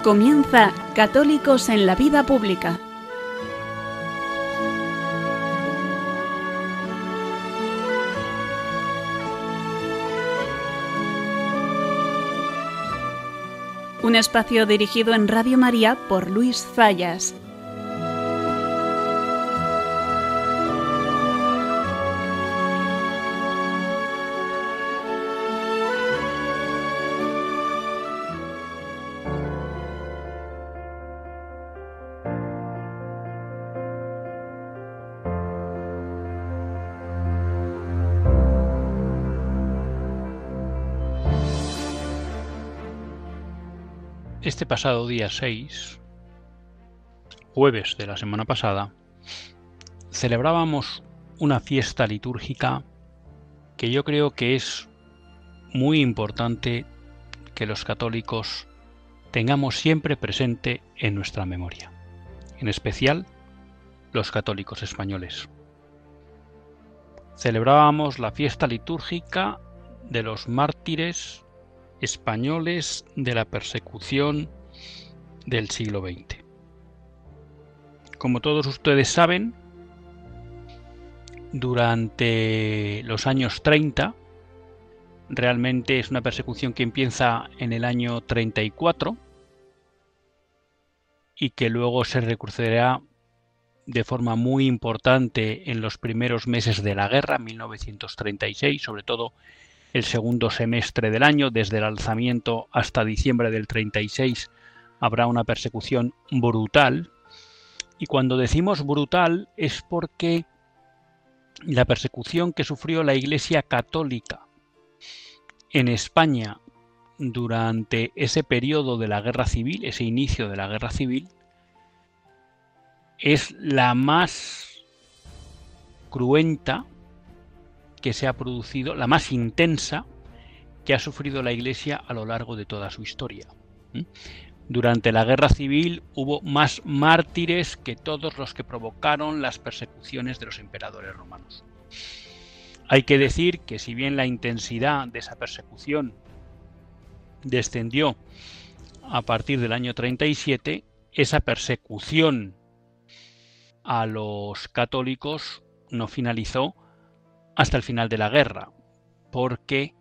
Comienza Católicos en la Vida Pública. Un espacio dirigido en Radio María por Luis Zayas. Este pasado día 6, jueves de la semana pasada, celebrábamos una fiesta litúrgica que yo creo que es muy importante que los católicos tengamos siempre presente en nuestra memoria, en especial los católicos españoles. Celebrábamos la fiesta litúrgica de los mártires españoles de la persecución del siglo XX. Como todos ustedes saben, durante los años 30, realmente es una persecución que empieza en el año 34 y que luego se recrudecerá de forma muy importante en los primeros meses de la guerra, 1936, sobre todo el segundo semestre del año, desde el alzamiento hasta diciembre del 36, habrá una persecución brutal. Y cuando decimos brutal es porque la persecución que sufrió la Iglesia Católica en España durante ese periodo de la Guerra Civil, ese inicio de la Guerra Civil, es la más cruenta que se ha producido, la más intensa que ha sufrido la Iglesia a lo largo de toda su historia. Durante la Guerra Civil hubo más mártires que todos los que provocaron las persecuciones de los emperadores romanos. Hay que decir que si bien la intensidad de esa persecución descendió a partir del año 37, esa persecución a los católicos no finalizó hasta el final de la guerra, porque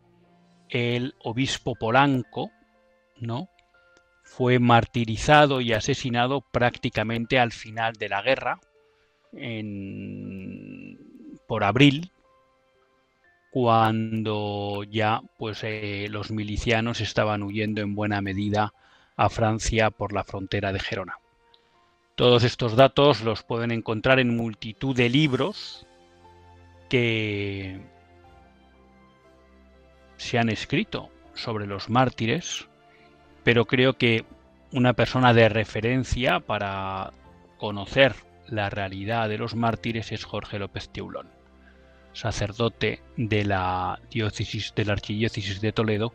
el obispo Polanco, ¿no?, fue martirizado y asesinado prácticamente al final de la guerra, por abril, cuando ya los milicianos estaban huyendo en buena medida a Francia por la frontera de Gerona. Todos estos datos los pueden encontrar en multitud de libros que se han escrito sobre los mártires, pero creo que una persona de referencia para conocer la realidad de los mártires es Jorge López Teulón, sacerdote de la archidiócesis de Toledo,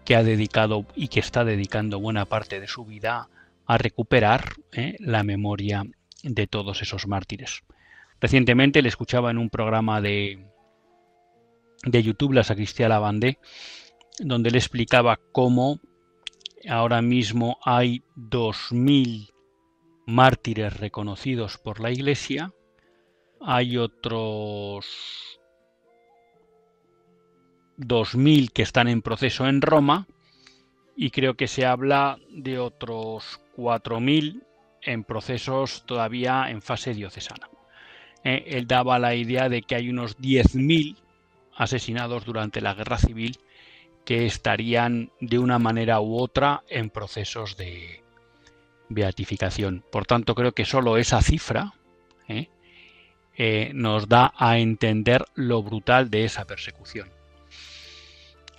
que ha dedicado y que está dedicando buena parte de su vida a recuperar la memoria de todos esos mártires. Recientemente le escuchaba en un programa de YouTube, La Sacristía Lavandé, donde le explicaba cómo ahora mismo hay 2000 mártires reconocidos por la Iglesia, hay otros 2000 que están en proceso en Roma y creo que se habla de otros 4000 en procesos todavía en fase diocesana. Él daba la idea de que hay unos 10.000 asesinados durante la Guerra Civil que estarían de una manera u otra en procesos de beatificación. Por tanto, creo que solo esa cifra nos da a entender lo brutal de esa persecución.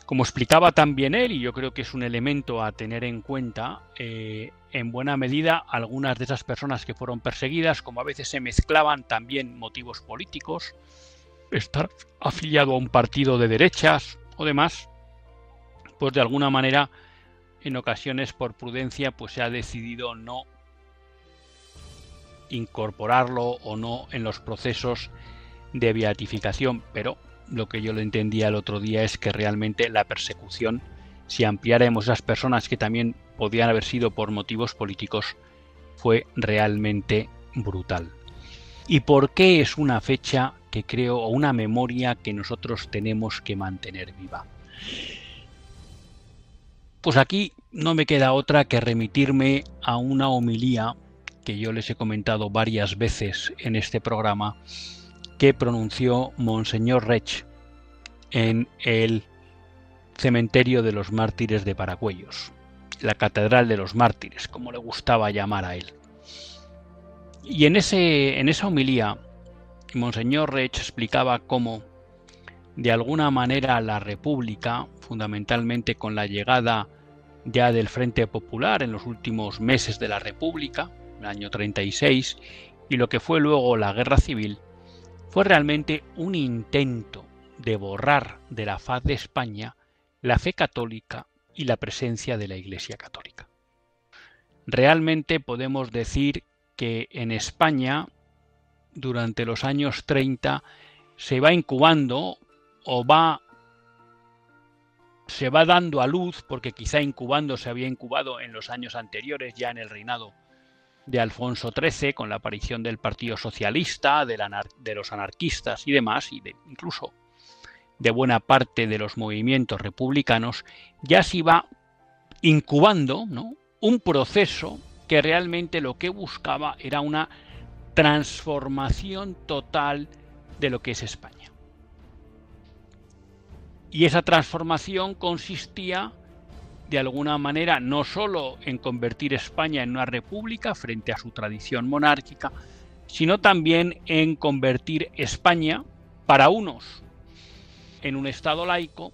Como explicaba también él, y yo creo que es un elemento a tener en cuenta, en buena medida algunas de esas personas que fueron perseguidas, como a veces se mezclaban también motivos políticos, estar afiliado a un partido de derechas o demás, pues de alguna manera en ocasiones por prudencia pues se ha decidido no incorporarlo o no en los procesos de beatificación, pero lo que yo lo entendía el otro día es que realmente la persecución, si ampliáramos esas personas que también podían haber sido por motivos políticos, fue realmente brutal. ¿Y por qué es una fecha que creo, o una memoria que nosotros tenemos que mantener viva? Pues aquí no me queda otra que remitirme a una homilía que yo les he comentado varias veces en este programa, que pronunció Monseñor Rech en el cementerio de los mártires de Paracuellos, la Catedral de los Mártires, como le gustaba llamar a él. Y en esa homilía, Monseñor Rech explicaba cómo, de alguna manera, la República, fundamentalmente con la llegada ya del Frente Popular en los últimos meses de la República, el año 36, y lo que fue luego la Guerra Civil, fue realmente un intento de borrar de la faz de España la fe católica y la presencia de la Iglesia católica. Realmente podemos decir que en España, durante los años 30, se va incubando se va dando a luz, porque quizá incubando se había incubado en los años anteriores, ya en el reinado de Alfonso XIII, con la aparición del Partido Socialista, de los anarquistas y demás, y incluso de buena parte de los movimientos republicanos, ya se iba incubando, ¿no?, un proceso que realmente lo que buscaba era una transformación total de lo que es España. Y esa transformación consistía, de alguna manera, no solo en convertir España en una república frente a su tradición monárquica, sino también en convertir España, para unos, en un Estado laico,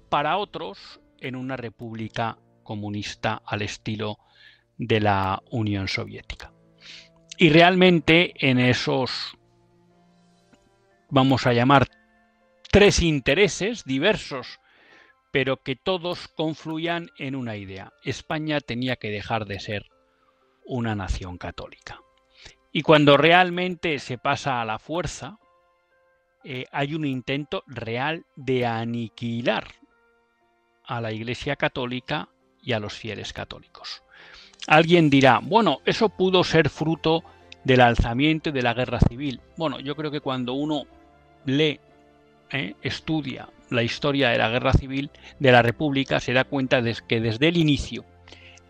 para otros, en una república comunista al estilo de la Unión Soviética. Y realmente en esos, vamos a llamar, tres intereses diversos, pero que todos confluían en una idea: España tenía que dejar de ser una nación católica. Y cuando realmente se pasa a la fuerza, hay un intento real de aniquilar a la Iglesia católica y a los fieles católicos. Alguien dirá, bueno, eso pudo ser fruto del alzamiento y de la guerra civil. Bueno, yo creo que cuando uno lee, estudia la historia de la guerra civil de la República, se da cuenta de que desde el inicio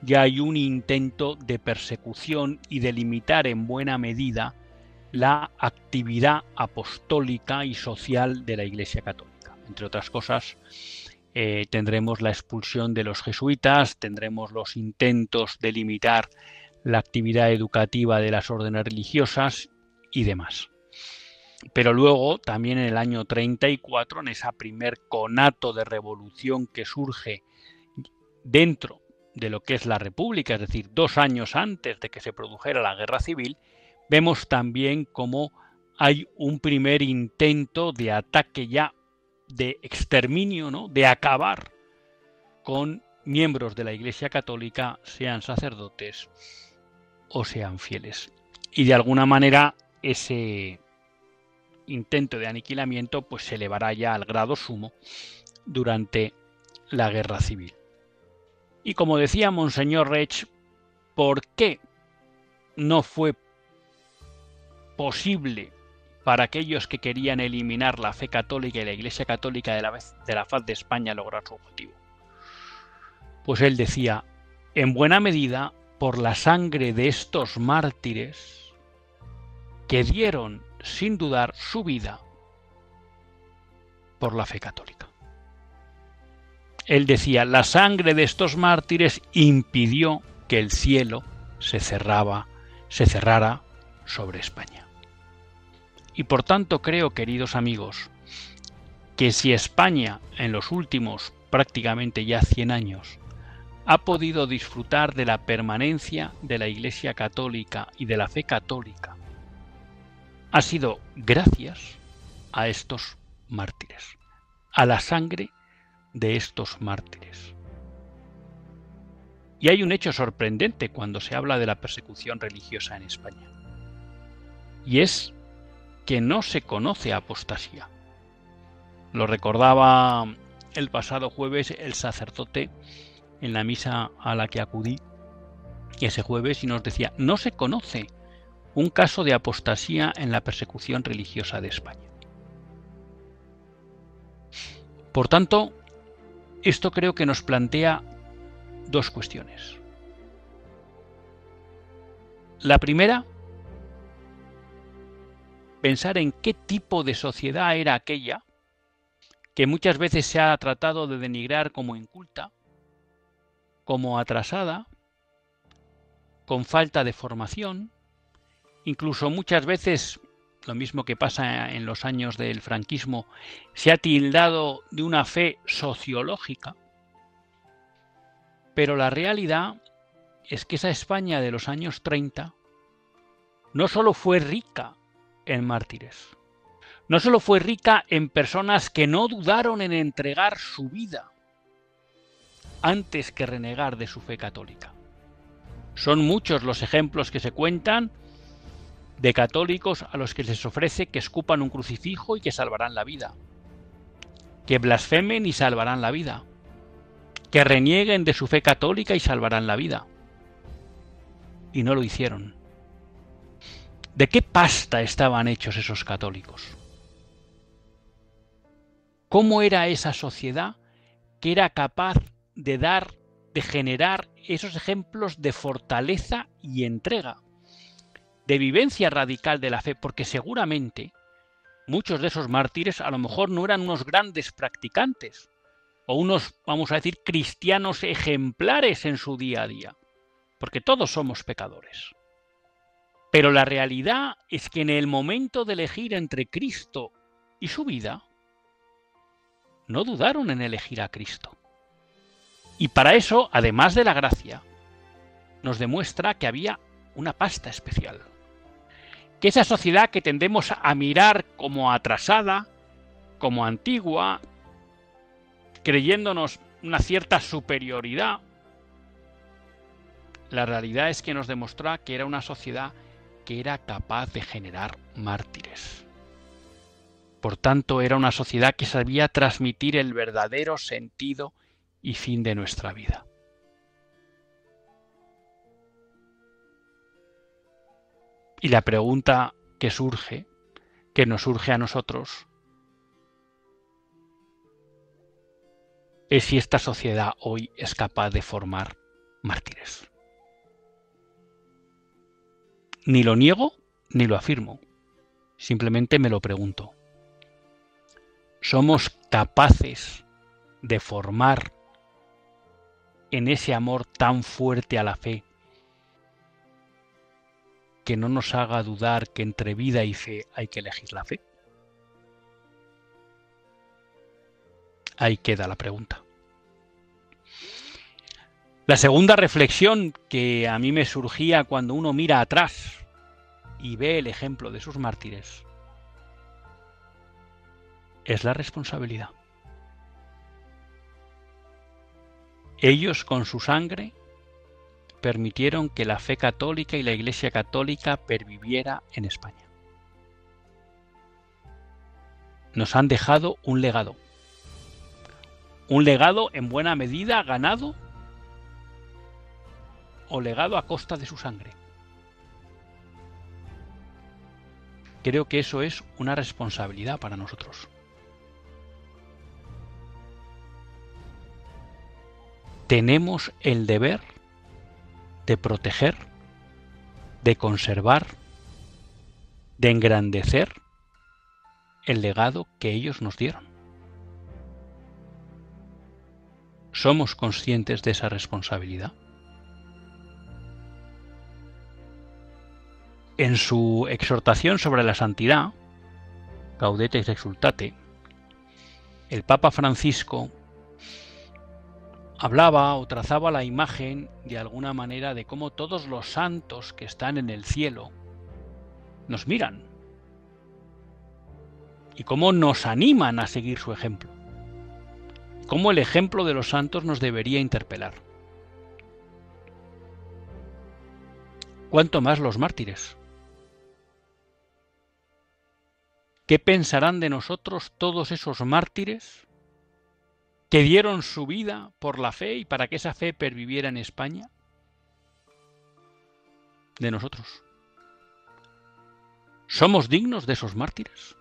ya hay un intento de persecución y de limitar en buena medida la actividad apostólica y social de la Iglesia católica. Entre otras cosas, tendremos la expulsión de los jesuitas, tendremos los intentos de limitar la actividad educativa de las órdenes religiosas y demás. Pero luego, también en el año 34, en ese primer conato de revolución que surge dentro de lo que es la República, es decir, 2 años antes de que se produjera la Guerra Civil, vemos también cómo hay un primer intento de ataque ya, de exterminio, ¿no?, de acabar con miembros de la Iglesia católica, sean sacerdotes o sean fieles. Y de alguna manera ese intento de aniquilamiento pues se elevará ya al grado sumo durante la Guerra Civil. Y como decía Monseñor Rech, ¿por qué no fue posible para aquellos que querían eliminar la fe católica y la Iglesia católica de la faz de España lograr su objetivo? Pues él decía, en buena medida por la sangre de estos mártires que dieron sin dudar su vida por la fe católica. Él decía, la sangre de estos mártires impidió que el cielo se cerrara sobre España. Y por tanto creo, queridos amigos, que si España en los últimos prácticamente ya 100 años ha podido disfrutar de la permanencia de la Iglesia católica y de la fe católica, ha sido gracias a estos mártires, a la sangre de estos mártires. Y hay un hecho sorprendente cuando se habla de la persecución religiosa en España, y es que no se conoce apostasía. Lo recordaba el pasado jueves el sacerdote en la misa a la que acudí ese jueves y nos decía: no se conoce un caso de apostasía en la persecución religiosa de España. Por tanto, esto creo que nos plantea dos cuestiones. La primera, pensar en qué tipo de sociedad era aquella que muchas veces se ha tratado de denigrar como inculta, como atrasada, con falta de formación, incluso muchas veces, lo mismo que pasa en los años del franquismo, se ha tildado de una fe sociológica. Pero la realidad es que esa España de los años 30 no solo fue rica en mártires, no solo fue rica en personas que no dudaron en entregar su vida antes que renegar de su fe católica. Son muchos los ejemplos que se cuentan de católicos a los que les ofrece que escupan un crucifijo y que salvarán la vida, que blasfemen y salvarán la vida, que renieguen de su fe católica y salvarán la vida. Y no lo hicieron. ¿De qué pasta estaban hechos esos católicos? ¿Cómo era esa sociedad que era capaz de generar esos ejemplos de fortaleza y entrega, de vivencia radical de la fe? Porque seguramente muchos de esos mártires a lo mejor no eran unos grandes practicantes o unos, vamos a decir, cristianos ejemplares en su día a día, porque todos somos pecadores. Pero la realidad es que en el momento de elegir entre Cristo y su vida, no dudaron en elegir a Cristo. Y para eso, además de la gracia, nos demuestra que había una pasta especial. Que esa sociedad que tendemos a mirar como atrasada, como antigua, creyéndonos una cierta superioridad, la realidad es que nos demostró que era una sociedad que era capaz de generar mártires. Por tanto, era una sociedad que sabía transmitir el verdadero sentido y fin de nuestra vida. Y la pregunta que nos surge a nosotros, es si esta sociedad hoy es capaz de formar mártires. Ni lo niego ni lo afirmo, simplemente me lo pregunto. ¿Somos capaces de formar en ese amor tan fuerte a la fe que no nos haga dudar que entre vida y fe hay que elegir la fe? Ahí queda la pregunta. La segunda reflexión que a mí me surgía cuando uno mira atrás y ve el ejemplo de sus mártires es la responsabilidad. Ellos con su sangre permitieron que la fe católica y la Iglesia católica perviviera en España. Nos han dejado un legado en buena medida ganado o legado a costa de su sangre. Creo que eso es una responsabilidad para nosotros. Tenemos el deber de proteger, de conservar, de engrandecer el legado que ellos nos dieron. ¿Somos conscientes de esa responsabilidad? En su exhortación sobre la santidad, Gaudete et Exsultate, el Papa Francisco hablaba o trazaba la imagen de alguna manera de cómo todos los santos que están en el cielo nos miran y cómo nos animan a seguir su ejemplo, cómo el ejemplo de los santos nos debería interpelar. ¿Cuánto más los mártires? ¿Qué pensarán de nosotros todos esos mártires que dieron su vida por la fe y para que esa fe perviviera en España? de nosotros? ¿Somos dignos de esos mártires?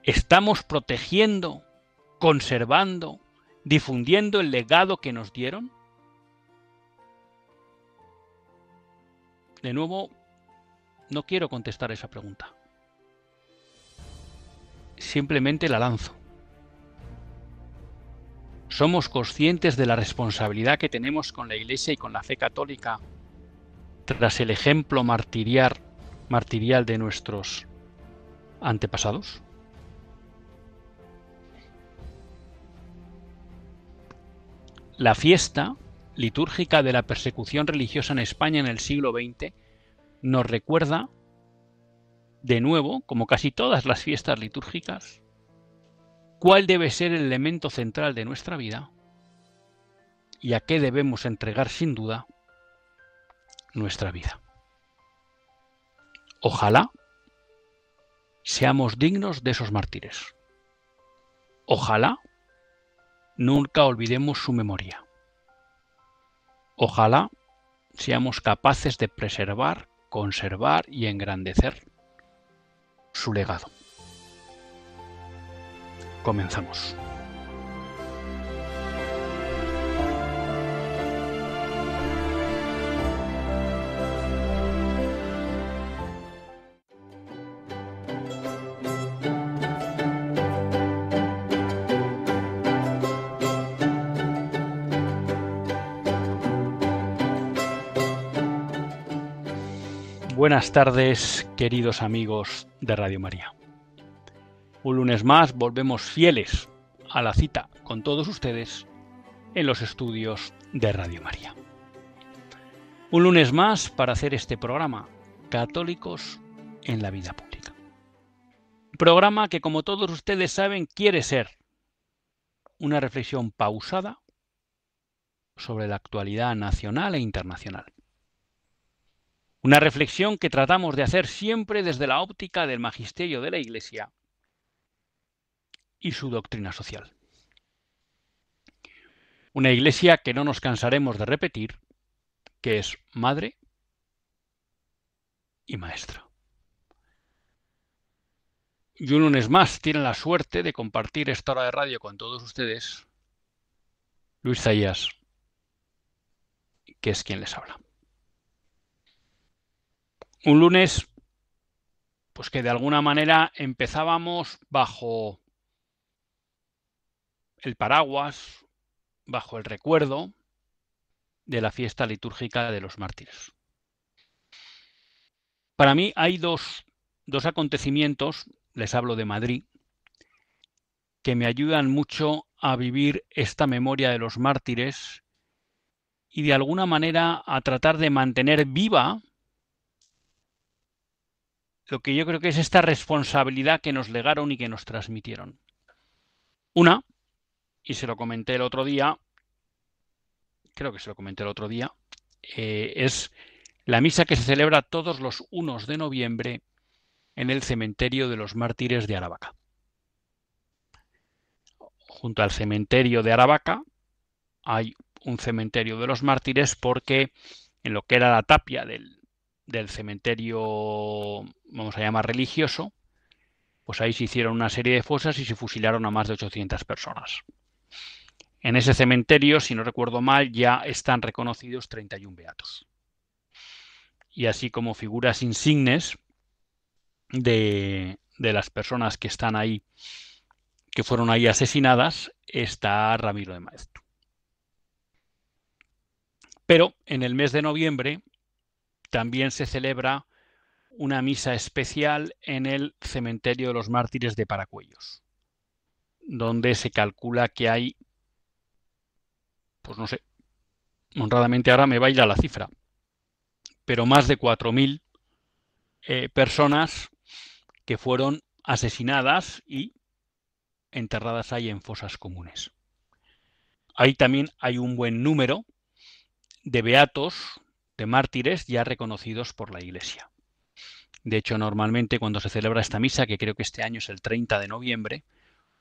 ¿Estamos protegiendo, conservando, difundiendo el legado que nos dieron? De nuevo, no quiero contestar esa pregunta. Simplemente la lanzo. ¿Somos conscientes de la responsabilidad que tenemos con la Iglesia y con la fe católica tras el ejemplo martirial de nuestros antepasados? La fiesta litúrgica de la persecución religiosa en España en el siglo XX nos recuerda, de nuevo, como casi todas las fiestas litúrgicas, cuál debe ser el elemento central de nuestra vida y a qué debemos entregar sin duda nuestra vida. Ojalá seamos dignos de esos mártires. Ojalá nunca olvidemos su memoria. Ojalá seamos capaces de preservar, conservar y engrandecer su legado. Comenzamos. Buenas tardes, queridos amigos de Radio María. Un lunes más volvemos fieles a la cita con todos ustedes en los estudios de Radio María. Un lunes más para hacer este programa, Católicos en la Vida Pública. Un programa que, como todos ustedes saben, quiere ser una reflexión pausada sobre la actualidad nacional e internacional. Una reflexión que tratamos de hacer siempre desde la óptica del magisterio de la Iglesia y su doctrina social. Una Iglesia que no nos cansaremos de repetir, que es madre y maestra. Y un lunes más tienen la suerte de compartir esta hora de radio con todos ustedes Luis Zayas, que es quien les habla. Un lunes, pues que de alguna manera empezábamos bajo el paraguas, bajo el recuerdo de la fiesta litúrgica de los mártires. Para mí hay dos acontecimientos, les hablo de Madrid, que me ayudan mucho a vivir esta memoria de los mártires y de alguna manera a tratar de mantener viva lo que yo creo que es esta responsabilidad que nos legaron y que nos transmitieron. Una, y se lo comenté el otro día, es la misa que se celebra todos los 1 de noviembre en el cementerio de los mártires de Aravaca. Junto al cementerio de Aravaca hay un cementerio de los mártires porque en lo que era la tapia del cementerio, vamos a llamar religioso, pues ahí se hicieron una serie de fosas y se fusilaron a más de 800 personas. En ese cementerio, si no recuerdo mal, ya están reconocidos 31 beatos. Y así como figuras insignes de las personas que están ahí, que fueron ahí asesinadas, está Ramiro de Maeztu. Pero en el mes de noviembre también se celebra una misa especial en el cementerio de los mártires de Paracuellos, donde se calcula que hay, pues no sé, honradamente ahora me baila la cifra, pero más de 4.000 personas que fueron asesinadas y enterradas ahí en fosas comunes. Ahí también hay un buen número de beatos, de mártires ya reconocidos por la Iglesia. De hecho, normalmente cuando se celebra esta misa, que creo que este año es el 30 de noviembre,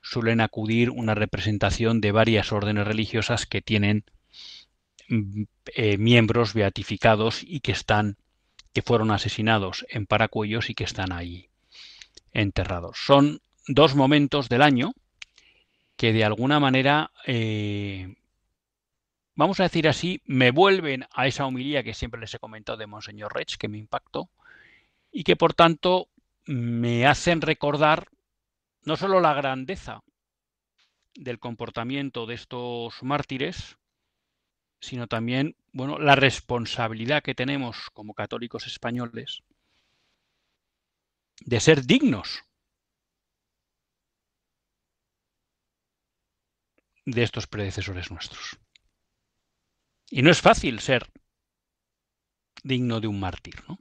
suelen acudir una representación de varias órdenes religiosas que tienen miembros beatificados y que fueron asesinados en Paracuellos y que están ahí enterrados. Son dos momentos del año que de alguna manera, vamos a decir así, me vuelven a esa homilía que siempre les he comentado de Monseñor Reig, que me impactó, y que por tanto me hacen recordar no solo la grandeza del comportamiento de estos mártires, sino también, bueno, la responsabilidad que tenemos como católicos españoles de ser dignos de estos predecesores nuestros. Y no es fácil ser digno de un mártir, ¿no?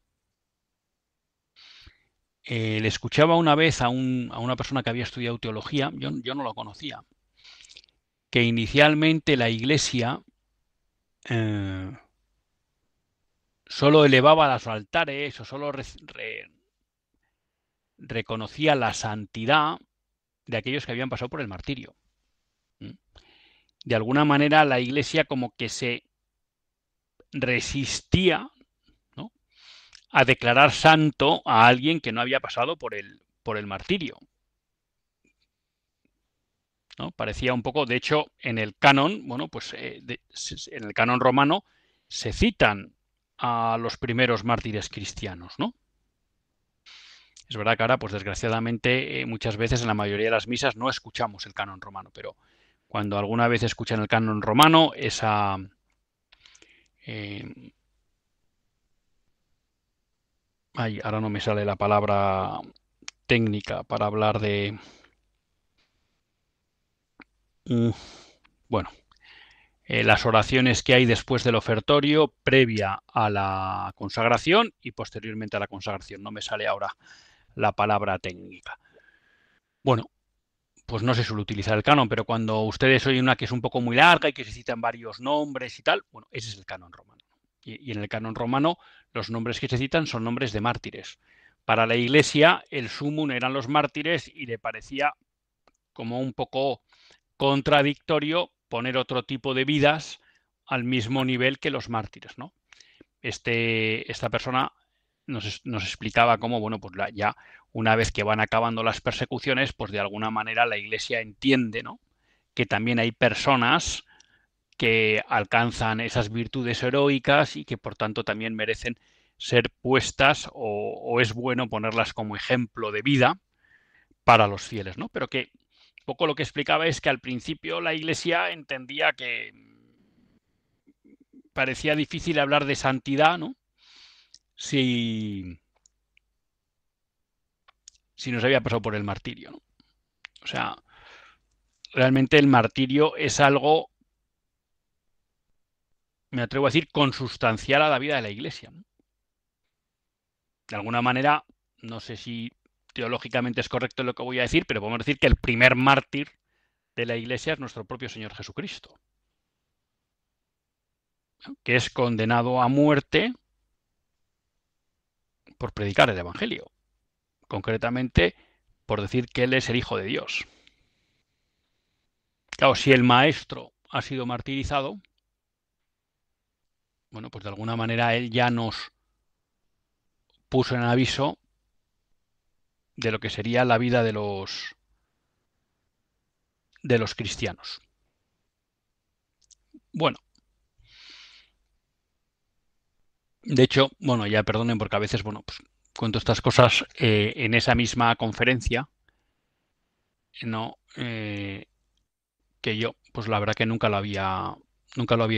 Le escuchaba una vez a una persona que había estudiado teología, yo no lo conocía, que inicialmente la Iglesia solo elevaba los altares o solo reconocía la santidad de aquellos que habían pasado por el martirio. De alguna manera la Iglesia como que se resistía, ¿no?, a declarar santo a alguien que no había pasado por el martirio, ¿no? Parecía un poco, de hecho, en el canon, bueno, pues en el canon romano se citan a los primeros mártires cristianos, ¿no? Es verdad que ahora, pues desgraciadamente, muchas veces en la mayoría de las misas no escuchamos el canon romano, pero cuando alguna vez escuchan el canon romano, ahora no me sale la palabra técnica para hablar de... bueno, las oraciones que hay después del ofertorio, previa a la consagración y posteriormente a la consagración. No me sale ahora la palabra técnica. Bueno, pues no se suele utilizar el canon, pero cuando ustedes oyen una que es un poco muy larga y que se citan varios nombres y tal, bueno, ese es el canon romano. Y en el canon romano los nombres que se citan son nombres de mártires. Para la Iglesia el sumum eran los mártires y le parecía como un poco contradictorio poner otro tipo de vidas al mismo nivel que los mártires, ¿no? Esta persona nos explicaba cómo, bueno, pues ya una vez que van acabando las persecuciones, pues de alguna manera la Iglesia entiende, ¿no?, que también hay personas que alcanzan esas virtudes heroicas y que por tanto también merecen ser puestas o es bueno ponerlas como ejemplo de vida para los fieles, ¿no? Pero que poco lo que explicaba es que al principio la Iglesia entendía que parecía difícil hablar de santidad, ¿no?, si nos había pasado por el martirio, ¿no? O sea, realmente el martirio es algo, me atrevo a decir, consustancial a la vida de la Iglesia, ¿no? De alguna manera, no sé si teológicamente es correcto lo que voy a decir, pero podemos decir que el primer mártir de la Iglesia es nuestro propio Señor Jesucristo, ¿no?, que es condenado a muerte por predicar el Evangelio, concretamente por decir que Él es el Hijo de Dios. Claro, si el Maestro ha sido martirizado, bueno, pues de alguna manera Él ya nos puso en aviso de lo que sería la vida de los cristianos. Bueno, de hecho, bueno, ya perdonen porque a veces, bueno, pues cuento estas cosas en esa misma conferencia, no, que yo, pues la verdad que nunca lo había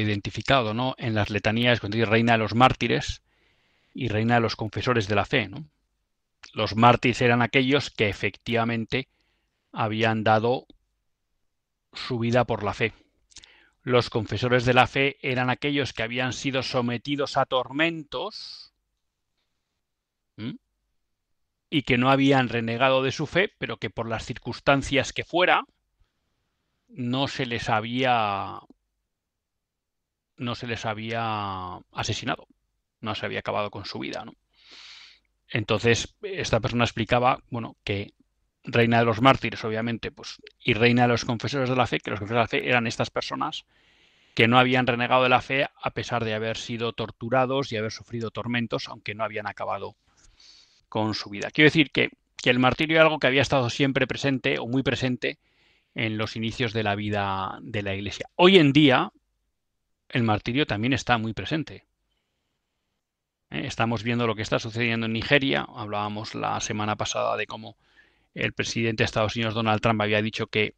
identificado, ¿no? En las letanías, cuando dice Reina de los Mártires y Reina de los Confesores de la Fe, ¿no? Los mártires eran aquellos que efectivamente habían dado su vida por la fe. Los confesores de la fe eran aquellos que habían sido sometidos a tormentos y que no habían renegado de su fe, pero que por las circunstancias que fuera no se les había asesinado, no se había acabado con su vida, ¿no? Entonces esta persona explicaba, bueno, que Reina de los Mártires, obviamente, pues, y Reina de los Confesores de la Fe, que los confesores de la fe eran estas personas que no habían renegado de la fe a pesar de haber sido torturados y haber sufrido tormentos, aunque no habían acabado con su vida. Quiero decir que el martirio es algo que había estado siempre presente o muy presente en los inicios de la vida de la Iglesia. Hoy en día el martirio también está muy presente. Estamos viendo lo que está sucediendo en Nigeria. Hablábamos la semana pasada de cómo el presidente de Estados Unidos, Donald Trump, había dicho que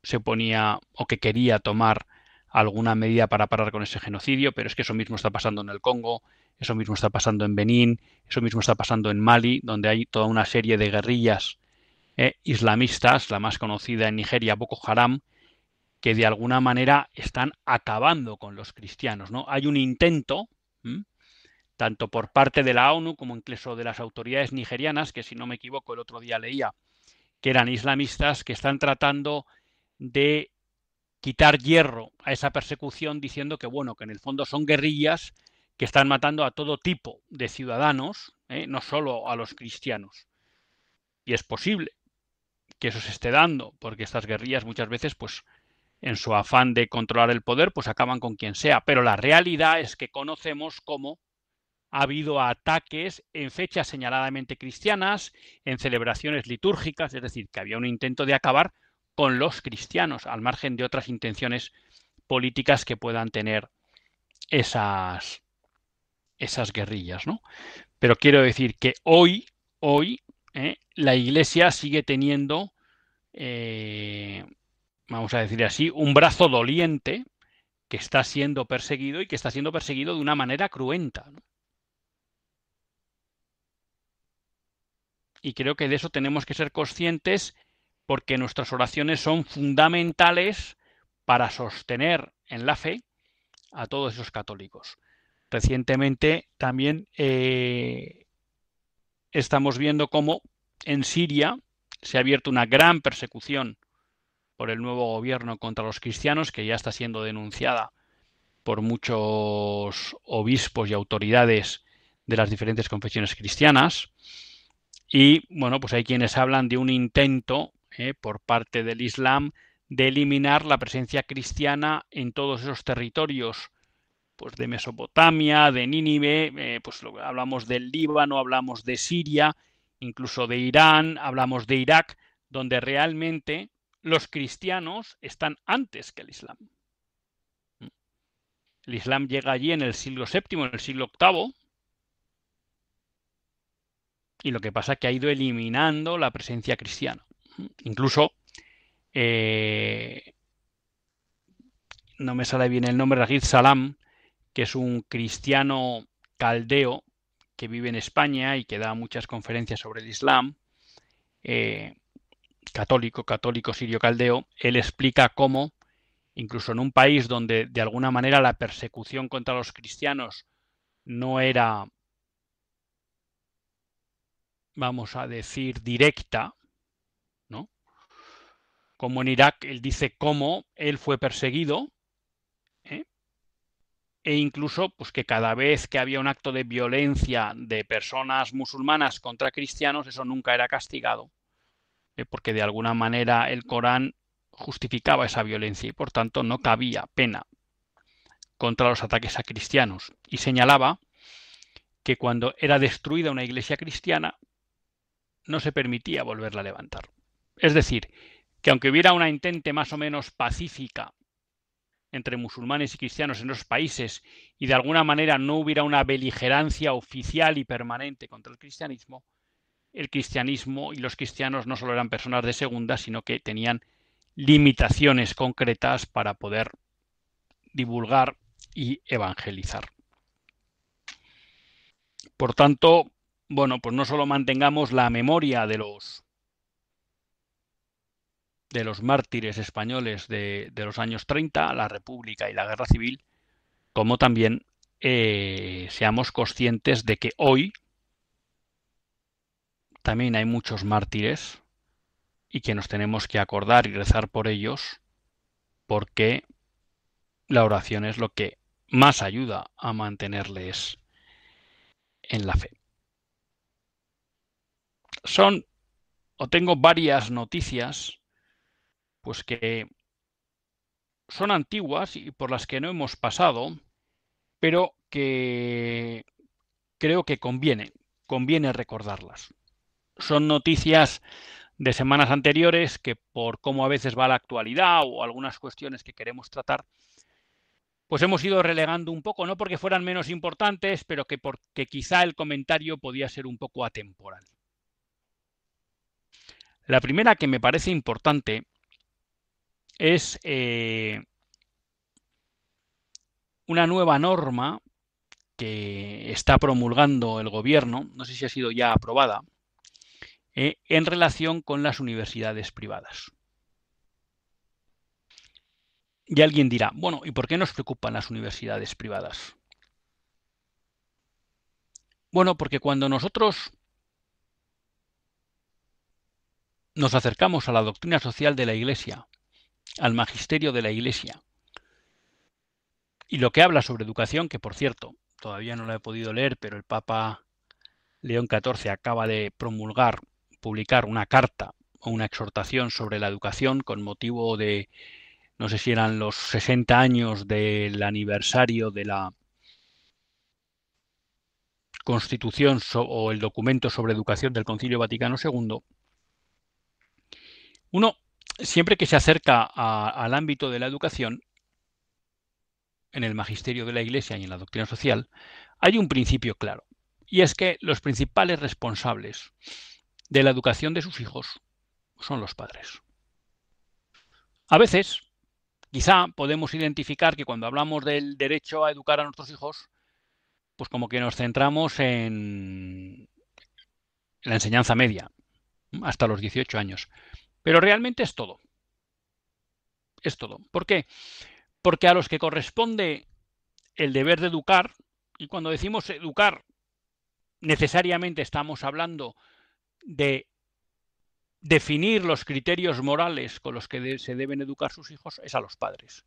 se ponía o que quería tomar alguna medida para parar con ese genocidio, pero es que eso mismo está pasando en el Congo, eso mismo está pasando en Benín, eso mismo está pasando en Mali, donde hay toda una serie de guerrillas islamistas, la más conocida en Nigeria, Boko Haram, que de alguna manera están acabando con los cristianos, ¿no? Hay un intento, tanto por parte de la ONU como incluso de las autoridades nigerianas, que si no me equivoco el otro día leía que eran islamistas, que están tratando de quitar hierro a esa persecución diciendo que, bueno, que en el fondo son guerrillas que están matando a todo tipo de ciudadanos, no solo a los cristianos. Y es posible que eso se esté dando, porque estas guerrillas muchas veces, pues, en su afán de controlar el poder, pues acaban con quien sea. Pero la realidad es que conocemos cómo ha habido ataques en fechas señaladamente cristianas, en celebraciones litúrgicas, es decir, que había un intento de acabar con los cristianos, al margen de otras intenciones políticas que puedan tener esas guerrillas, ¿no? Pero quiero decir que hoy la Iglesia sigue teniendo, vamos a decir así, un brazo doliente que está siendo perseguido y que está siendo perseguido de una manera cruenta, ¿no? Y creo que de eso tenemos que ser conscientes porque nuestras oraciones son fundamentales para sostener en la fe a todos esos católicos. Recientemente también estamos viendo cómo en Siria se ha abierto una gran persecución por el nuevo gobierno contra los cristianos, que ya está siendo denunciada por muchos obispos y autoridades de las diferentes confesiones cristianas. Y bueno, pues hay quienes hablan de un intento por parte del Islam de eliminar la presencia cristiana en todos esos territorios, pues de Mesopotamia, de Nínive, pues hablamos del Líbano, hablamos de Siria, incluso de Irán, hablamos de Irak, donde realmente los cristianos están antes que el Islam. El Islam llega allí en el siglo VII, en el siglo VIII, y lo que pasa es que ha ido eliminando la presencia cristiana. Incluso, no me sale bien el nombre, Rashid Salam, que es un cristiano caldeo que vive en España y que da muchas conferencias sobre el Islam, católico sirio caldeo. Él explica cómo, incluso en un país donde de alguna manera la persecución contra los cristianos no era, vamos a decir, directa, ¿no? Como en Irak, él dice cómo él fue perseguido, e incluso pues que cada vez que había un acto de violencia de personas musulmanas contra cristianos, eso nunca era castigado, porque de alguna manera el Corán justificaba esa violencia y por tanto no cabía pena contra los ataques a cristianos, y señalaba que cuando era destruida una iglesia cristiana no se permitía volverla a levantar. Es decir, que aunque hubiera una entente más o menos pacífica entre musulmanes y cristianos en esos países y de alguna manera no hubiera una beligerancia oficial y permanente contra el cristianismo y los cristianos no solo eran personas de segunda, sino que tenían limitaciones concretas para poder divulgar y evangelizar. Por tanto, bueno, pues no solo mantengamos la memoria de los mártires españoles de los años 30, la República y la Guerra Civil, como también seamos conscientes de que hoy también hay muchos mártires y que nos tenemos que acordar y rezar por ellos, porque la oración es lo que más ayuda a mantenerles en la fe. Tengo varias noticias pues que son antiguas y por las que no hemos pasado, pero que creo que conviene recordarlas. Son noticias de semanas anteriores que, por cómo a veces va la actualidad o algunas cuestiones que queremos tratar, pues hemos ido relegando un poco, no porque fueran menos importantes, pero que porque quizá el comentario podía ser un poco atemporal. La primera que me parece importante es una nueva norma que está promulgando el gobierno, no sé si ha sido ya aprobada, en relación con las universidades privadas. Y alguien dirá, bueno, ¿y por qué nos preocupan las universidades privadas? Bueno, porque cuando nosotros nos acercamos a la doctrina social de la Iglesia, al magisterio de la Iglesia, y lo que habla sobre educación, que por cierto, todavía no lo he podido leer, pero el Papa León XIV acaba de publicar una carta o una exhortación sobre la educación con motivo de, no sé si eran los 60 años del aniversario de la Constitución o el documento sobre educación del Concilio Vaticano II. Uno, siempre que se acerca al ámbito de la educación, en el magisterio de la Iglesia y en la doctrina social, hay un principio claro, y es que los principales responsables de la educación de sus hijos son los padres. A veces, quizá podemos identificar que cuando hablamos del derecho a educar a nuestros hijos, pues como que nos centramos en la enseñanza media, hasta los 18 años. Pero realmente es todo. Es todo. ¿Por qué? Porque a los que corresponde el deber de educar, y cuando decimos educar, necesariamente estamos hablando de definir los criterios morales con los que se deben educar sus hijos, es a los padres.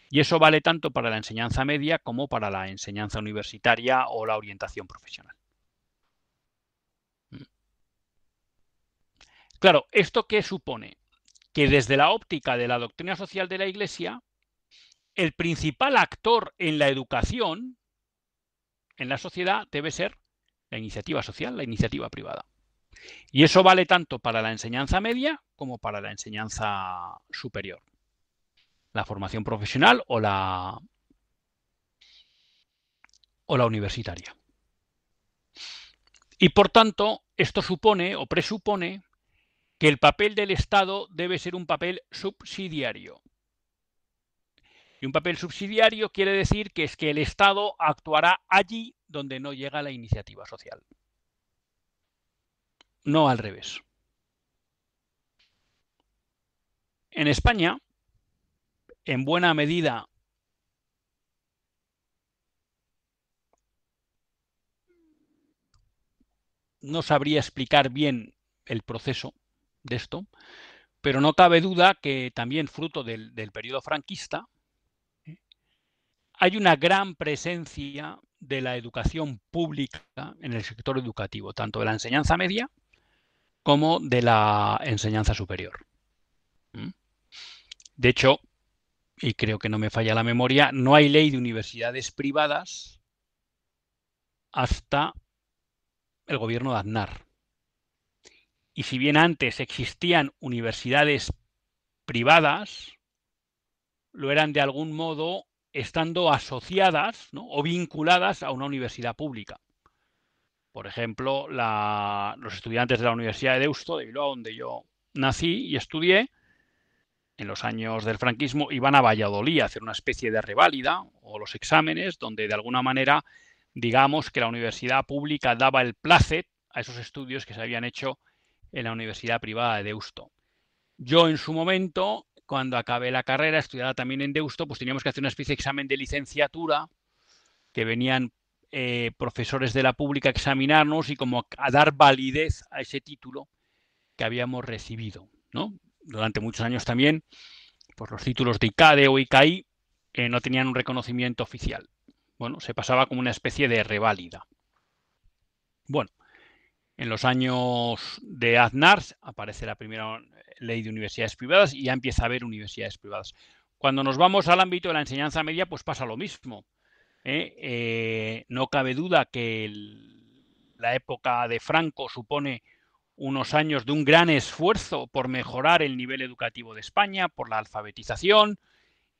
Y eso vale tanto para la enseñanza media como para la enseñanza universitaria o la orientación profesional. Claro, ¿esto qué supone? Que desde la óptica de la doctrina social de la Iglesia, el principal actor en la educación, en la sociedad, debe ser la iniciativa social, la iniciativa privada. Y eso vale tanto para la enseñanza media como para la enseñanza superior. La formación profesional o la universitaria. Y por tanto, esto supone o presupone que el papel del Estado debe ser un papel subsidiario. Y un papel subsidiario quiere decir que es que el Estado actuará allí donde no llega la iniciativa social. No al revés. En España, en buena medida, no sabría explicar bien el proceso de esto, pero no cabe duda que también fruto del periodo franquista hay una gran presencia de la educación pública en el sector educativo, tanto de la enseñanza media como de la enseñanza superior. De hecho, y creo que no me falla la memoria, no hay ley de universidades privadas hasta el gobierno de Aznar. Y si bien antes existían universidades privadas, lo eran de algún modo estando asociadas, ¿no?, o vinculadas a una universidad pública. Por ejemplo, los estudiantes de la Universidad de Deusto, de Bilbao, donde yo nací y estudié, en los años del franquismo, iban a Valladolid a hacer una especie de reválida o los exámenes, donde de alguna manera, digamos que la universidad pública daba el plácet a esos estudios que se habían hecho en la universidad privada de Deusto. Yo en su momento, cuando acabé la carrera, estudiaba también en Deusto, pues teníamos que hacer una especie de examen de licenciatura, que venían profesores de la pública a examinarnos y como a dar validez a ese título que habíamos recibido, ¿no? Durante muchos años también, pues los títulos de ICADE o ICAI no tenían un reconocimiento oficial. Bueno, se pasaba como una especie de reválida. Bueno, en los años de Aznar aparece la primera ley de universidades privadas y ya empieza a haber universidades privadas. Cuando nos vamos al ámbito de la enseñanza media, pues pasa lo mismo. No cabe duda que la época de Franco supone unos años de un gran esfuerzo por mejorar el nivel educativo de España, por la alfabetización,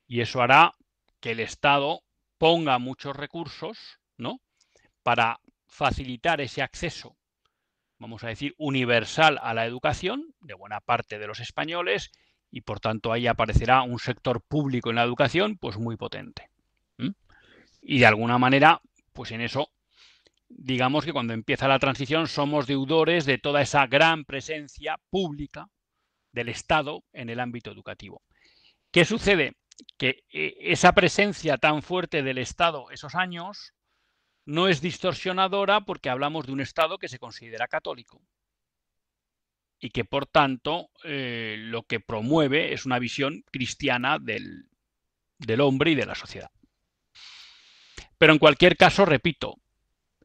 y eso hará que el Estado ponga muchos recursos, ¿no?, para facilitar ese acceso, vamos a decir, universal a la educación de buena parte de los españoles, y por tanto ahí aparecerá un sector público en la educación pues muy potente. Y de alguna manera, pues en eso, digamos que cuando empieza la transición somos deudores de toda esa gran presencia pública del Estado en el ámbito educativo. ¿Qué sucede? Que esa presencia tan fuerte del Estado esos años no es distorsionadora porque hablamos de un Estado que se considera católico y que por tanto lo que promueve es una visión cristiana del hombre y de la sociedad. Pero en cualquier caso, repito,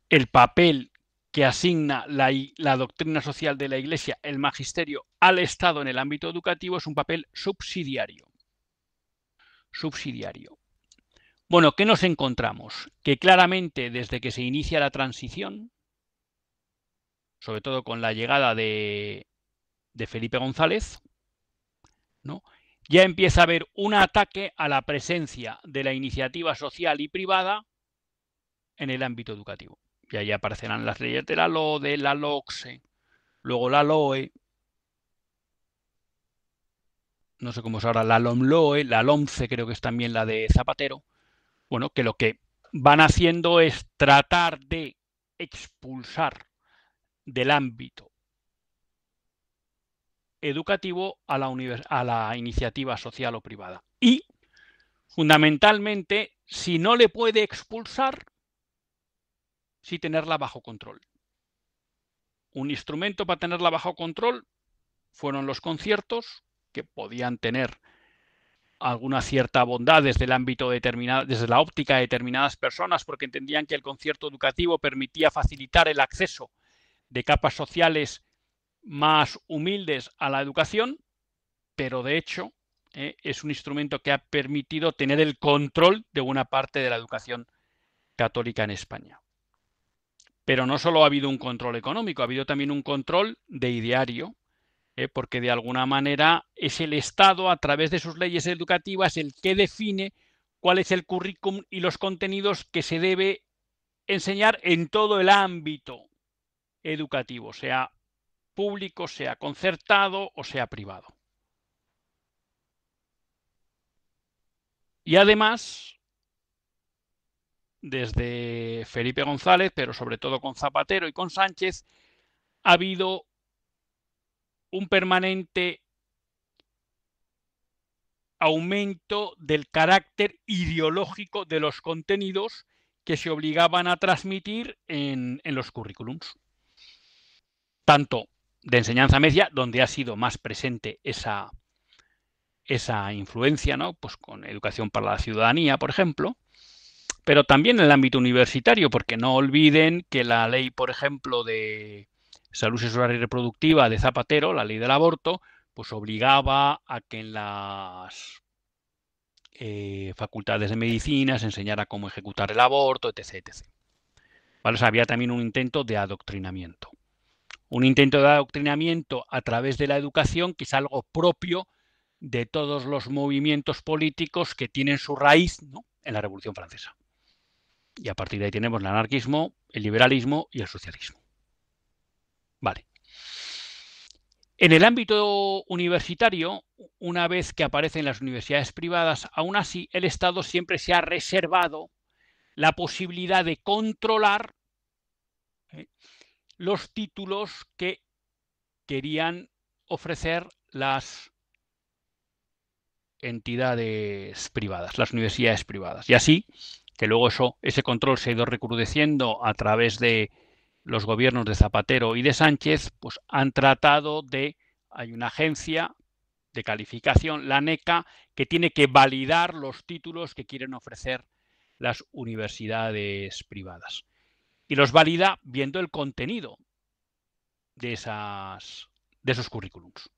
el papel que asigna la doctrina social de la Iglesia, el magisterio, al Estado en el ámbito educativo es un papel subsidiario. Subsidiario. Bueno, ¿qué nos encontramos? Que claramente desde que se inicia la transición, sobre todo con la llegada de Felipe González, ¿no?, ya empieza a haber un ataque a la presencia de la iniciativa social y privada en el ámbito educativo. Y ahí aparecerán las leyes de la LODE, la LOCSE, luego la LOE, no sé cómo es ahora, la LOMLOE, la LOMCE creo que es también la de Zapatero. Bueno, que lo que van haciendo es tratar de expulsar del ámbito educativo a la iniciativa social o privada. Y, fundamentalmente, si no le puede expulsar, sí tenerla bajo control. Un instrumento para tenerla bajo control fueron los conciertos, que podían tener alguna cierta bondad desde el ámbito determinado, desde la óptica de determinadas personas, porque entendían que el concierto educativo permitía facilitar el acceso de capas sociales más humildes a la educación, pero de hecho es un instrumento que ha permitido tener el control de buena parte de la educación católica en España. Pero no solo ha habido un control económico, ha habido también un control de ideario, porque de alguna manera es el Estado, a través de sus leyes educativas, el que define cuál es el currículum y los contenidos que se debe enseñar en todo el ámbito educativo, sea público, sea concertado o sea privado. Y además, desde Felipe González, pero sobre todo con Zapatero y con Sánchez, ha habido un permanente aumento del carácter ideológico de los contenidos que se obligaban a transmitir en los currículums. Tanto de enseñanza media, donde ha sido más presente esa influencia, ¿no?, pues con Educación para la Ciudadanía, por ejemplo, pero también en el ámbito universitario, porque no olviden que la ley, por ejemplo, de salud sexual y reproductiva de Zapatero, la ley del aborto, pues obligaba a que en las facultades de medicina se enseñara cómo ejecutar el aborto, etc. etc. ¿Vale? O sea, había también un intento de adoctrinamiento. Un intento de adoctrinamiento a través de la educación, que es algo propio de todos los movimientos políticos que tienen su raíz, ¿no?, en la Revolución Francesa. Y a partir de ahí tenemos el anarquismo, el liberalismo y el socialismo. Vale. En el ámbito universitario, una vez que aparecen las universidades privadas, aún así el Estado siempre se ha reservado la posibilidad de controlar los títulos que querían ofrecer las entidades privadas, las universidades privadas. Y así que luego ese control se ha ido recrudeciendo a través de los gobiernos de Zapatero y de Sánchez, pues han tratado de, hay una agencia de calificación, la NECA, que tiene que validar los títulos que quieren ofrecer las universidades privadas. Y los valida viendo el contenido de esos currículums.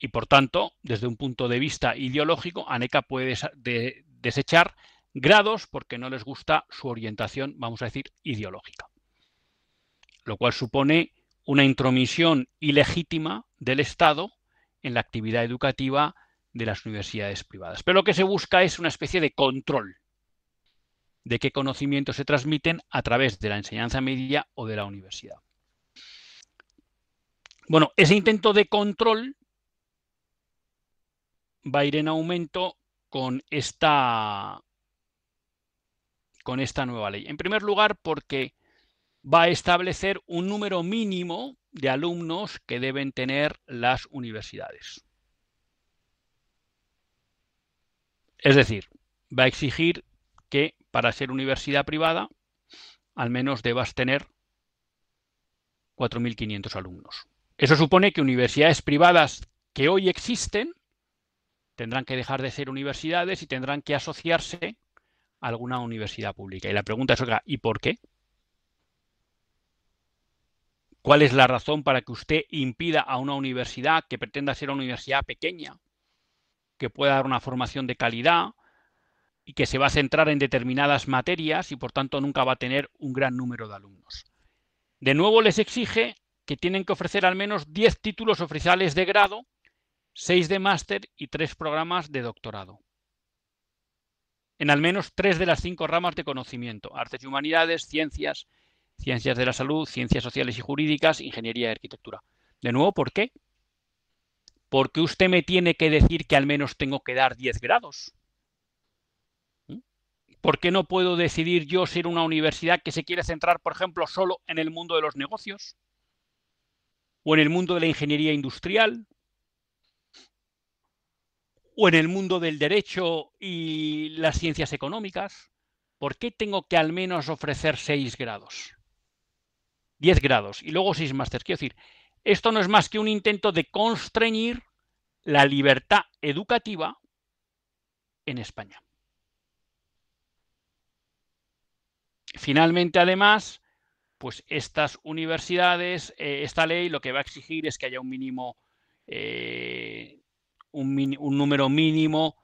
Y por tanto, desde un punto de vista ideológico, ANECA puede desechar grados porque no les gusta su orientación, vamos a decir, ideológica. Lo cual supone una intromisión ilegítima del Estado en la actividad educativa de las universidades privadas. Pero lo que se busca es una especie de control de qué conocimientos se transmiten a través de la enseñanza media o de la universidad. Bueno, ese intento de control va a ir en aumento con esta nueva ley. En primer lugar, porque va a establecer un número mínimo de alumnos que deben tener las universidades. Es decir, va a exigir que para ser universidad privada al menos debas tener 4.500 alumnos. Eso supone que universidades privadas que hoy existen tendrán que dejar de ser universidades y tendrán que asociarse a alguna universidad pública. Y la pregunta es, ¿y por qué? ¿Cuál es la razón para que usted impida a una universidad que pretenda ser una universidad pequeña, que pueda dar una formación de calidad y que se va a centrar en determinadas materias y por tanto nunca va a tener un gran número de alumnos? De nuevo les exige que tienen que ofrecer al menos 10 títulos oficiales de grado, 6 de máster y 3 programas de doctorado, en al menos 3 de las 5 ramas de conocimiento: artes y humanidades, ciencias, ciencias de la salud, ciencias sociales y jurídicas, ingeniería y arquitectura. De nuevo, ¿por qué? ¿Por qué usted me tiene que decir que al menos tengo que dar 10 grados? ¿Por qué no puedo decidir yo ser una universidad que se quiere centrar, por ejemplo, solo en el mundo de los negocios? ¿O en el mundo de la ingeniería industrial? ¿O en el mundo del derecho y las ciencias económicas? ¿Por qué tengo que al menos ofrecer 6 grados? 10 grados y luego 6 másteres. Quiero decir, esto no es más que un intento de constreñir la libertad educativa en España. Finalmente, además, pues estas universidades, esta ley lo que va a exigir es que haya un mínimo, un número mínimo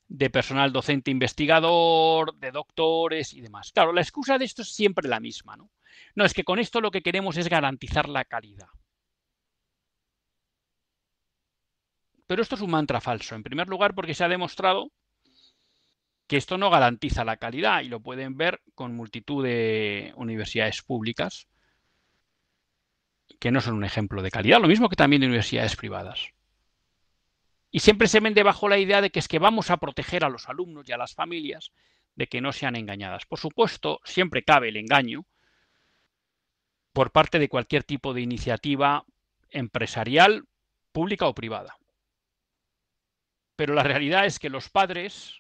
de personal docente investigador, de doctores y demás. Claro, la excusa de esto es siempre la misma, ¿no? No, es que con esto lo que queremos es garantizar la calidad. Pero esto es un mantra falso. En primer lugar, porque se ha demostrado que esto no garantiza la calidad y lo pueden ver con multitud de universidades públicas que no son un ejemplo de calidad, lo mismo que también de universidades privadas. Y siempre se vende bajo la idea de que es que vamos a proteger a los alumnos y a las familias de que no sean engañadas. Por supuesto, siempre cabe el engaño por parte de cualquier tipo de iniciativa empresarial, pública o privada. Pero la realidad es que los padres,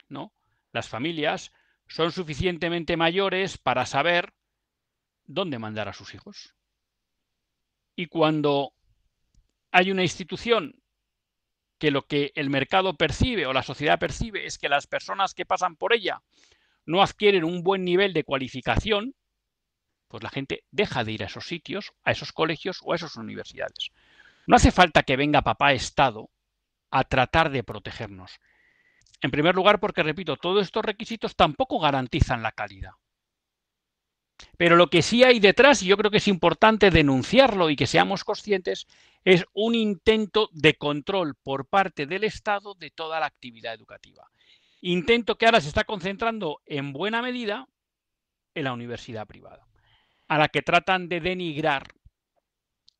¿no?, las familias, son suficientemente mayores para saber dónde mandar a sus hijos. Y cuando hay una institución que lo que el mercado percibe o la sociedad percibe es que las personas que pasan por ella no adquieren un buen nivel de cualificación, pues la gente deja de ir a esos sitios, a esos colegios o a esas universidades. No hace falta que venga papá Estado a tratar de protegernos. En primer lugar, porque, repito, todos estos requisitos tampoco garantizan la calidad. Pero lo que sí hay detrás, y yo creo que es importante denunciarlo y que seamos conscientes, es un intento de control por parte del Estado de toda la actividad educativa. Intento que ahora se está concentrando en buena medida en la universidad privada, a la que tratan de denigrar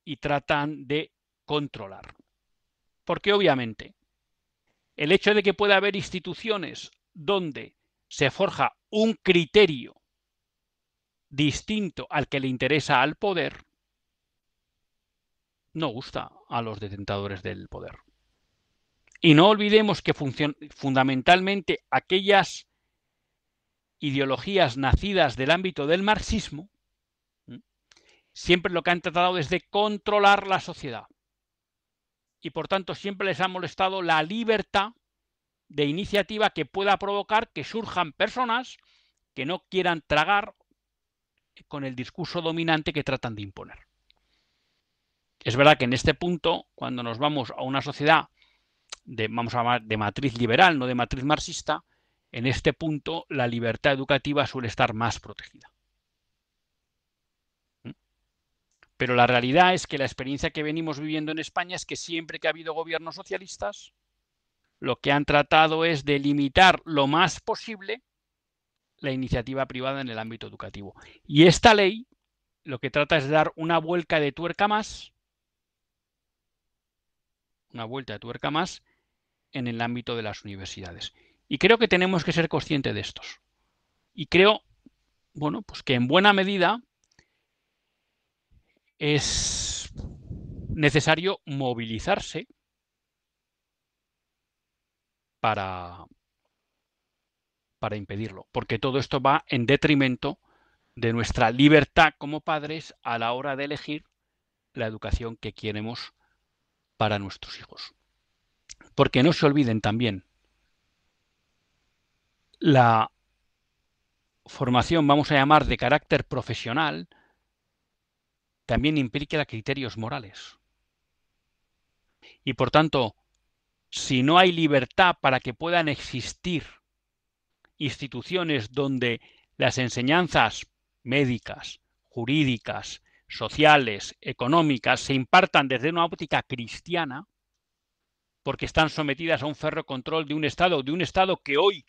y tratan de controlar. Porque obviamente el hecho de que pueda haber instituciones donde se forja un criterio distinto al que le interesa al poder, no gusta a los detentadores del poder. Y no olvidemos que fundamentalmente aquellas ideologías nacidas del ámbito del marxismo siempre lo que han tratado es de controlar la sociedad. Y por tanto siempre les ha molestado la libertad de iniciativa que pueda provocar que surjan personas que no quieran tragar con el discurso dominante que tratan de imponer. Es verdad que en este punto, cuando nos vamos a una sociedad vamos a llamar de matriz liberal, no de matriz marxista, en este punto la libertad educativa suele estar más protegida. Pero la realidad es que la experiencia que venimos viviendo en España es que siempre que ha habido gobiernos socialistas, lo que han tratado es de limitar lo más posible la iniciativa privada en el ámbito educativo. Y esta ley lo que trata es de dar una vuelta de tuerca más, en el ámbito de las universidades. Y creo que tenemos que ser conscientes de estos. Y creo, bueno, pues que en buena medida es necesario movilizarse para impedirlo, porque todo esto va en detrimento de nuestra libertad como padres a la hora de elegir la educación que queremos para nuestros hijos. Porque no se olviden también, la formación, vamos a llamar, de carácter profesional, también implica criterios morales. Y por tanto, si no hay libertad para que puedan existir instituciones donde las enseñanzas médicas, jurídicas, sociales, económicas se impartan desde una óptica cristiana, porque están sometidas a un férreo control de un Estado que hoy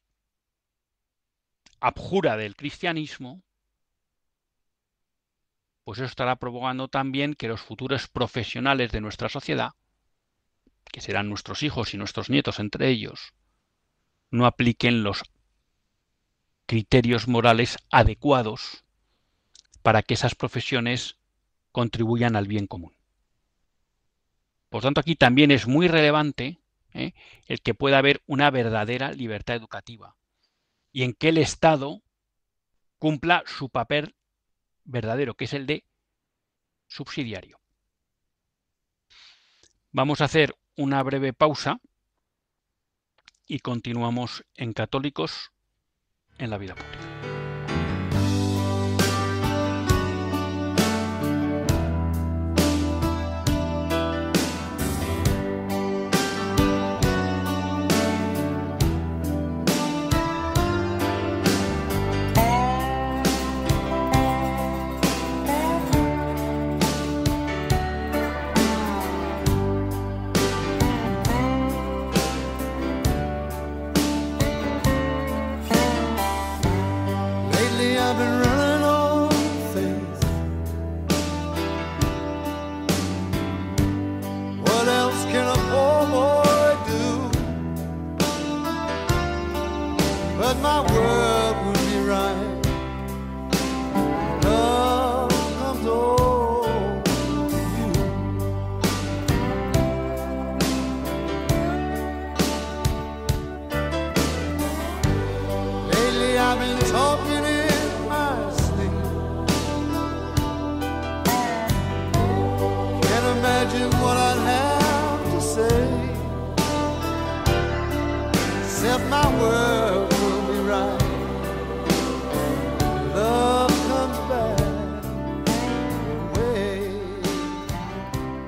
abjura del cristianismo, pues eso estará provocando también que los futuros profesionales de nuestra sociedad, que serán nuestros hijos y nuestros nietos entre ellos, no apliquen los criterios morales adecuados para que esas profesiones contribuyan al bien común. Por tanto, aquí también es muy relevante el que pueda haber una verdadera libertad educativa y en que el Estado cumpla su papel verdadero, que es el de subsidiario. Vamos a hacer una breve pausa y continuamos en Católicos en la Vida Pública.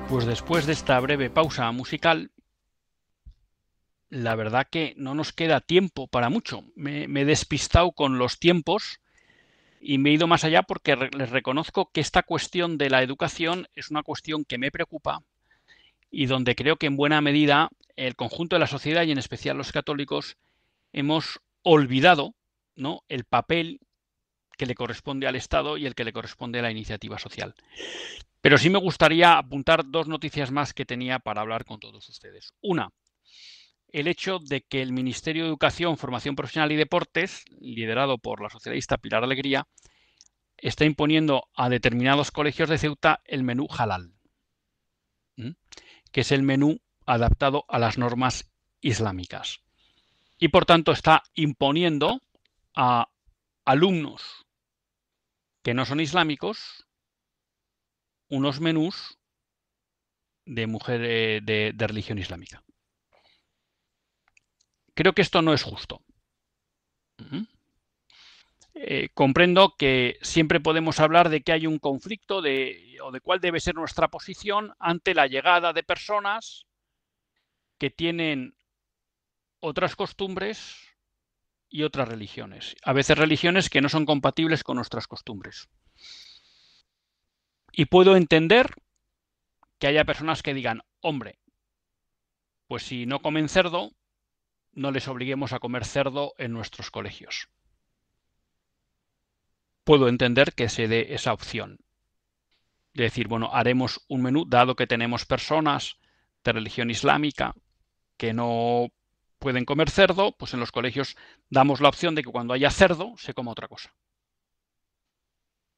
Pues después de esta breve pausa musical, la verdad que no nos queda tiempo para mucho. Me he despistado con los tiempos y me he ido más allá porque les reconozco que esta cuestión de la educación es una cuestión que me preocupa y donde creo que en buena medida el conjunto de la sociedad y en especial los católicos hemos olvidado, ¿no?, el papel que le corresponde al Estado y el que le corresponde a la iniciativa social. Pero sí me gustaría apuntar dos noticias más que tenía para hablar con todos ustedes. Una, el hecho de que el Ministerio de Educación, Formación Profesional y Deportes, liderado por la socialista Pilar Alegría, está imponiendo a determinados colegios de Ceuta el menú halal, que es el menú adaptado a las normas islámicas. Y por tanto está imponiendo a alumnos que no son islámicos unos menús de mujer de religión islámica. Creo que esto no es justo. comprendo que siempre podemos hablar de que hay un conflicto o de cuál debe ser nuestra posición ante la llegada de personas que tienen otras costumbres y otras religiones. A veces religiones que no son compatibles con nuestras costumbres. Y puedo entender que haya personas que digan, hombre, pues si no comen cerdo, no les obliguemos a comer cerdo en nuestros colegios. Puedo entender que se dé esa opción. De decir, bueno, haremos un menú, dado que tenemos personas de religión islámica que no pueden comer cerdo, pues en los colegios damos la opción de que cuando haya cerdo se coma otra cosa.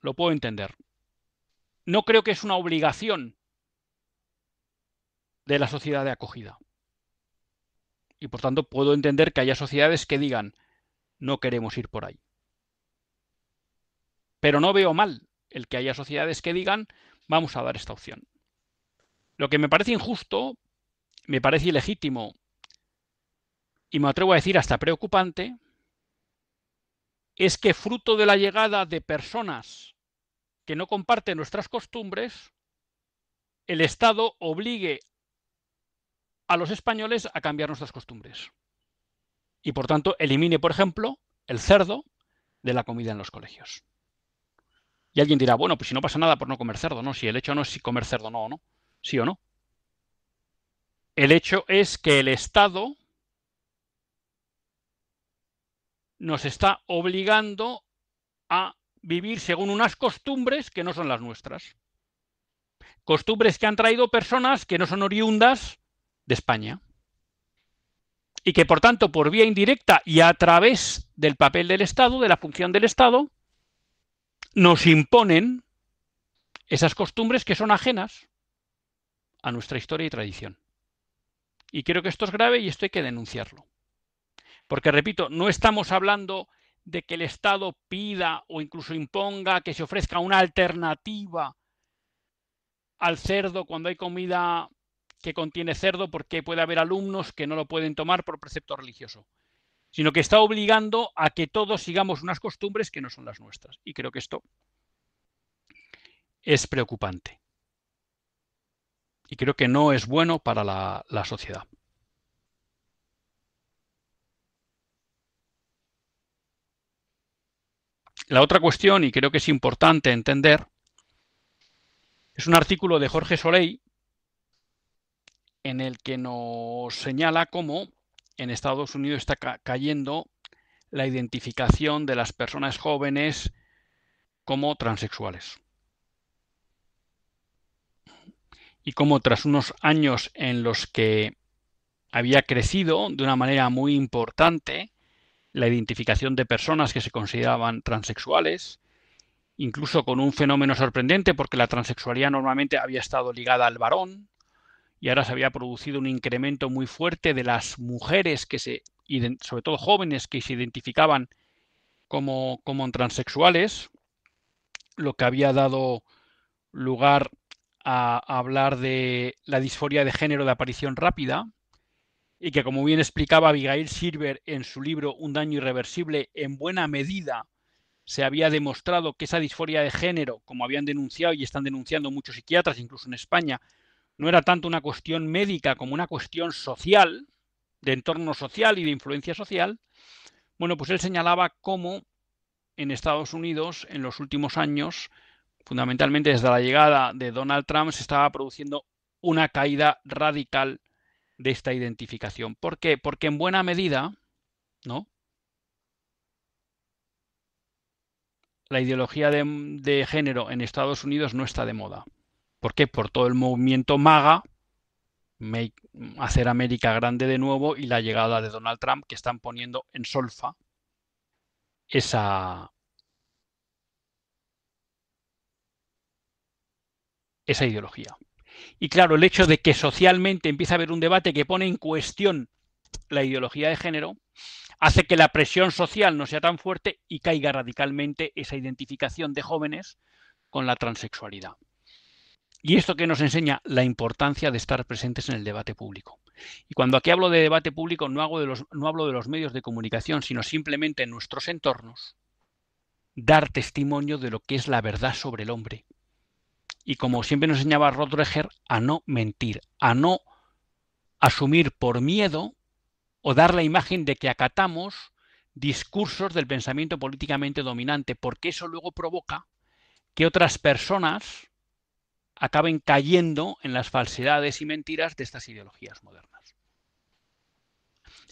Lo puedo entender. No creo que es una obligación de la sociedad de acogida. Y por tanto puedo entender que haya sociedades que digan, no queremos ir por ahí. Pero no veo mal el que haya sociedades que digan, vamos a dar esta opción. Lo que me parece injusto, me parece ilegítimo y me atrevo a decir hasta preocupante, es que fruto de la llegada de personas que no comparten nuestras costumbres, el Estado obligue a los españoles a cambiar nuestras costumbres. Y por tanto elimine, por ejemplo, el cerdo de la comida en los colegios. Y alguien dirá, bueno, pues si no pasa nada por no comer cerdo, ¿no? Si el hecho no es si comer cerdo no o no, sí o no. El hecho es que el Estado nos está obligando a vivir según unas costumbres que no son las nuestras. Costumbres que han traído personas que no son oriundas de España. Y que, por tanto, por vía indirecta y a través del papel del Estado, de la función del Estado, nos imponen esas costumbres que son ajenas a nuestra historia y tradición. Y creo que esto es grave y esto hay que denunciarlo. Porque, repito, no estamos hablando de que el Estado pida o incluso imponga que se ofrezca una alternativa al cerdo cuando hay comida que contiene cerdo, porque puede haber alumnos que no lo pueden tomar por precepto religioso, sino que está obligando a que todos sigamos unas costumbres que no son las nuestras. Y creo que esto es preocupante. Y creo que no es bueno para la sociedad. La otra cuestión, y creo que es importante entender, es un artículo de Jorge Soleil en el que nos señala cómo en Estados Unidos está cayendo la identificación de las personas jóvenes como transexuales. Y cómo tras unos años en los que había crecido de una manera muy importante la identificación de personas que se consideraban transexuales, incluso con un fenómeno sorprendente porque la transexualidad normalmente había estado ligada al varón y ahora se había producido un incremento muy fuerte de las mujeres que sobre todo jóvenes que se identificaban como transexuales, lo que había dado lugar a hablar de la disforia de género de aparición rápida, y que, como bien explicaba Abigail Silver en su libro Un daño irreversible, en buena medida se había demostrado que esa disforia de género, como habían denunciado y están denunciando muchos psiquiatras, incluso en España, no era tanto una cuestión médica como una cuestión social, de entorno social y de influencia social. Bueno, pues él señalaba cómo en Estados Unidos, en los últimos años, fundamentalmente desde la llegada de Donald Trump, se estaba produciendo una caída radical de esta identificación. ¿Por qué? Porque en buena medida, ¿no?, la ideología de género en Estados Unidos no está de moda. ¿Por qué? Por todo el movimiento MAGA, hacer América grande de nuevo, y la llegada de Donald Trump, que están poniendo en solfa esa ideología. Y claro, el hecho de que socialmente empieza a haber un debate que pone en cuestión la ideología de género hace que la presión social no sea tan fuerte y caiga radicalmente esa identificación de jóvenes con la transexualidad. Y esto que nos enseña la importancia de estar presentes en el debate público. Y cuando aquí hablo de debate público no hablo de los medios de comunicación, sino simplemente en nuestros entornos, dar testimonio de lo que es la verdad sobre el hombre. Y como siempre nos enseñaba Rottrecher, a no mentir, a no asumir por miedo o dar la imagen de que acatamos discursos del pensamiento políticamente dominante, porque eso luego provoca que otras personas acaben cayendo en las falsedades y mentiras de estas ideologías modernas.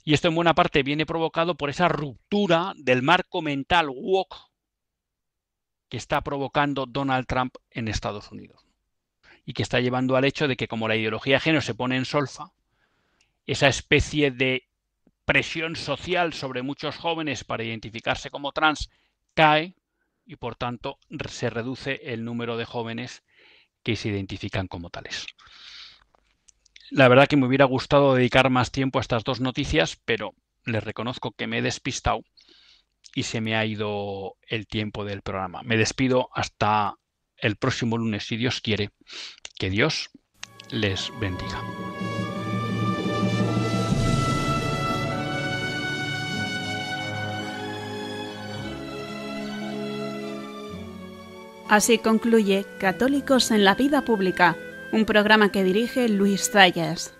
Y esto en buena parte viene provocado por esa ruptura del marco mental woke que está provocando Donald Trump en Estados Unidos y que está llevando al hecho de que, como la ideología de género se pone en solfa, esa especie de presión social sobre muchos jóvenes para identificarse como trans cae y, por tanto, se reduce el número de jóvenes que se identifican como tales. La verdad que me hubiera gustado dedicar más tiempo a estas dos noticias, pero les reconozco que me he despistado y se me ha ido el tiempo del programa. Me despido hasta el próximo lunes, si Dios quiere. Que Dios les bendiga. Así concluye Católicos en la Vida Pública, un programa que dirige Luis Zayas.